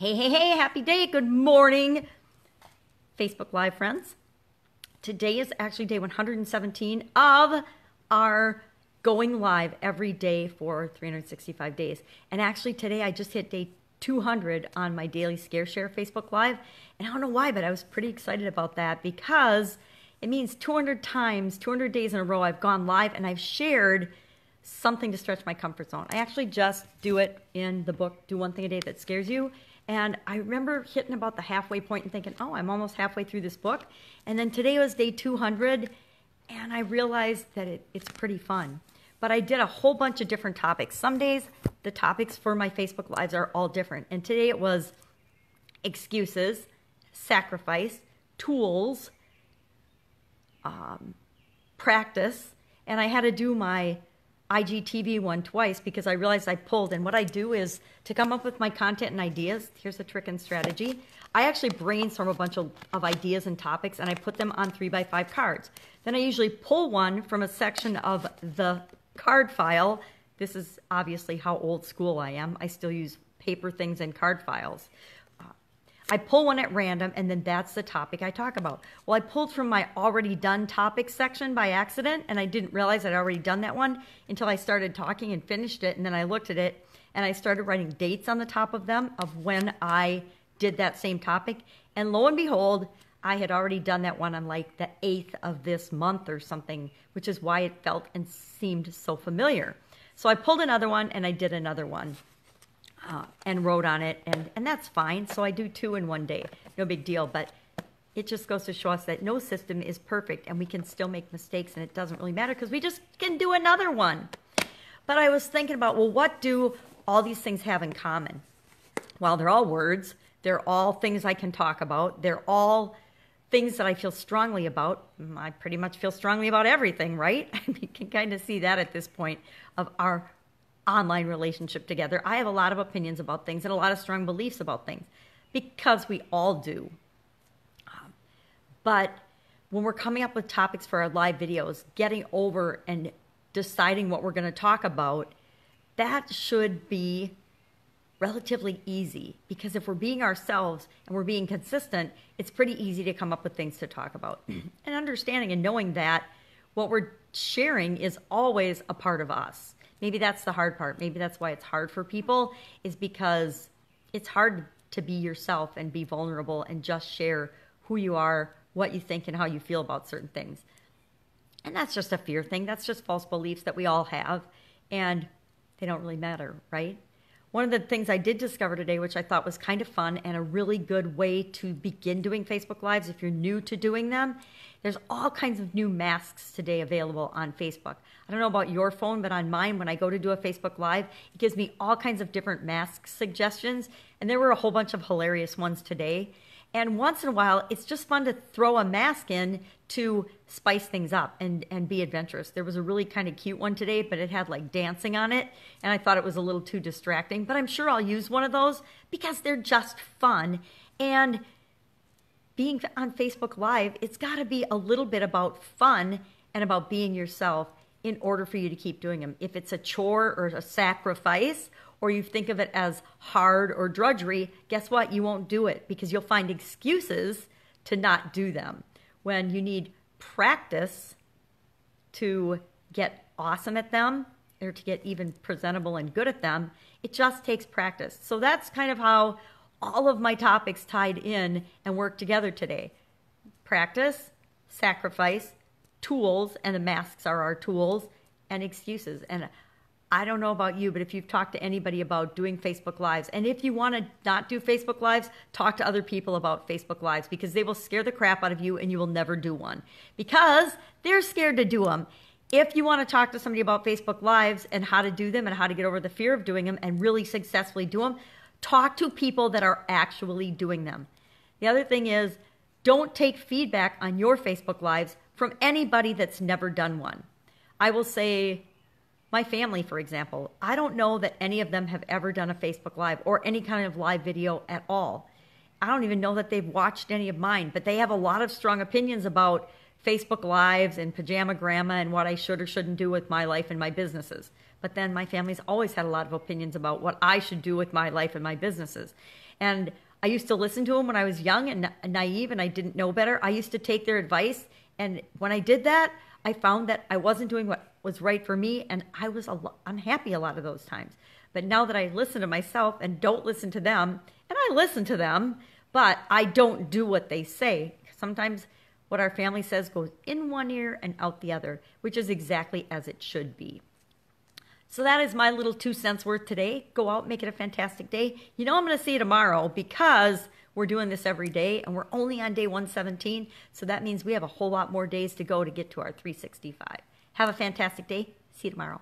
Hey, happy day. Good morning, Facebook Live friends. Today is actually day 117 of our going live every day for 365 days. And actually today I just hit day 200 on my daily Scare Share Facebook Live. And I don't know why, but I was pretty excited about that because it means 200 times, 200 days in a row I've gone live and I've shared something to stretch my comfort zone. I actually just do it in the book, Do One Thing a Day That Scares You. And I remember hitting about the halfway point and thinking, oh, I'm almost halfway through this book. And then today was day 200, and I realized that it's pretty fun. But I did a whole bunch of different topics. Some days, the topics for my Facebook Lives are all different. And today it was excuses, sacrifice, tools, practice, and I had to do my IGTV one twice because I realized I pulled. And what I do is to come up with my content and ideas, here's a trick and strategy. I actually brainstorm a bunch of ideas and topics and I put them on 3x5 cards. Then I usually pull one from a section of the card file. This is obviously how old school I am. I still use paper things and card files. I pull one at random, and then that's the topic I talk about. Well, I pulled from my already done topics section by accident, and I didn't realize I'd already done that one until I started talking and finished it, and then I looked at it, and I started writing dates on the top of them of when I did that same topic, and lo and behold, I had already done that one on like the 8th of this month or something, which is why it felt and seemed so familiar. So I pulled another one, and I did another one. And wrote on it, and that's fine. So I do 2 in one day. No big deal, but it just goes to show us that no system is perfect, and we can still make mistakes, and it doesn't really matter because we just can do another one. But I was thinking about, well, what do all these things have in common? Well, they're all words. They're all things I can talk about. They're all things that I feel strongly about. I pretty much feel strongly about everything, right? You can kind of see that at this point of our online relationship together. I have a lot of opinions about things and a lot of strong beliefs about things because we all do. But when we're coming up with topics for our live videos, getting over and deciding what we're going to talk about, that should be relatively easy because if we're being ourselves and we're being consistent, it's pretty easy to come up with things to talk about. And understanding and knowing that what we're sharing is always a part of us. Maybe that's the hard part. Maybe that's why it's hard for people, is because it's hard to be yourself and be vulnerable and just share who you are, what you think, and how you feel about certain things. And that's just a fear thing. That's just false beliefs that we all have, and they don't really matter, right? One of the things I did discover today, which I thought was kind of fun and a really good way to begin doing Facebook Lives if you're new to doing them, there's all kinds of new masks today available on Facebook. I don't know about your phone, but on mine, when I go to do a Facebook Live, it gives me all kinds of different mask suggestions, and there were a whole bunch of hilarious ones today. And once in a while, it's just fun to throw a mask in to spice things up and be adventurous. There was a really kind of cute one today, but it had like dancing on it, and I thought it was a little too distracting, but I'm sure I'll use one of those because they're just fun. And being on Facebook Live, it's got to be a little bit about fun and about being yourself in order for you to keep doing them. If it's a chore or a sacrifice, or you think of it as hard or drudgery, guess what? You won't do it because you'll find excuses to not do them. When you need practice to get awesome at them or to get even presentable and good at them, it just takes practice. So that's kind of how all of my topics tied in and work together today. Practice, sacrifice, tools, and the masks are our tools, and excuses. And I don't know about you, but if you've talked to anybody about doing Facebook Lives, and if you want to not do Facebook Lives, talk to other people about Facebook Lives because they will scare the crap out of you and you will never do one because they're scared to do them. If you want to talk to somebody about Facebook Lives and how to do them and how to get over the fear of doing them and really successfully do them, talk to people that are actually doing them. The other thing is, don't take feedback on your Facebook Lives from anybody that's never done one. I will say, my family, for example, I don't know that any of them have ever done a Facebook Live or any kind of live video at all. I don't even know that they've watched any of mine, but they have a lot of strong opinions about Facebook Lives and pajama grandma and what I should or shouldn't do with my life and my businesses. But then my family's always had a lot of opinions about what I should do with my life and my businesses. And I used to listen to them when I was young and naive and I didn't know better. I used to take their advice. And when I did that, I found that I wasn't doing what was right for me. And I was unhappy a lot of those times. But now that I listen to myself and don't listen to them, and I listen to them, but I don't do what they say. Sometimes what our family says goes in one ear and out the other, which is exactly as it should be. So that is my little 2 cents worth today. Go out, make it a fantastic day. You know I'm going to see you tomorrow because we're doing this every day and we're only on day 117. So that means we have a whole lot more days to go to get to our 365. Have a fantastic day. See you tomorrow.